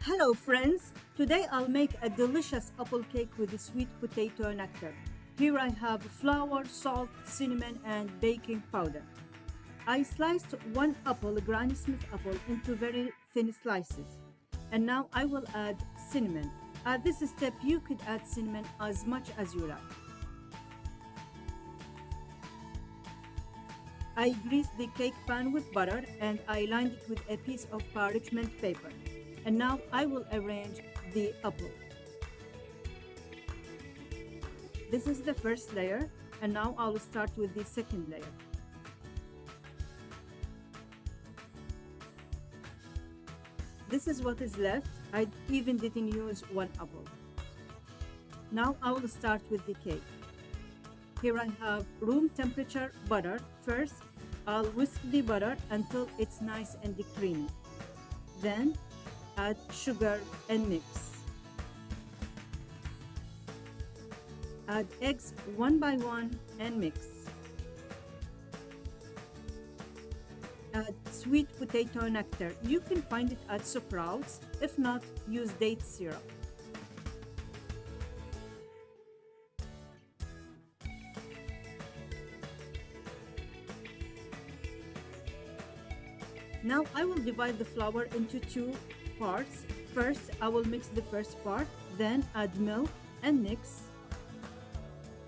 Hello friends! Today I'll make a delicious apple cake with the sweet potato nectar. Here I have flour, salt, cinnamon and baking powder. I sliced one apple, Granny Smith apple, into very thin slices. And now I will add cinnamon. At this step you could add cinnamon as much as you like. I greased the cake pan with butter and I lined it with a piece of parchment paper. And now I will arrange the apple. This is the first layer, and now I will start with the second layer. This is what is left. I even didn't use one apple. Now I will start with the cake. Here I have room temperature butter. First, I'll whisk the butter until it's nice and creamy. Then add sugar and mix. Add eggs one by one and mix. Add sweet potato nectar. You can find it at Sprouts. If not, use date syrup. Now I will divide the flour into two parts. First, I will mix the first part, then add milk and mix,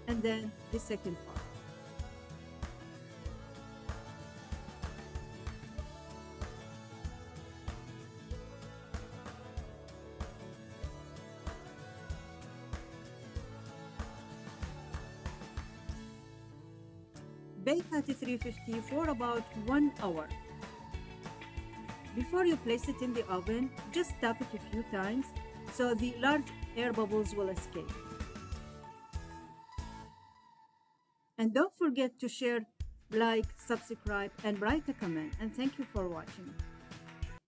and then the second part. Bake at 350 for about 1 hour. Before you place it in the oven, just tap it a few times so the large air bubbles will escape. And don't forget to share, like, subscribe, and write a comment. And thank you for watching.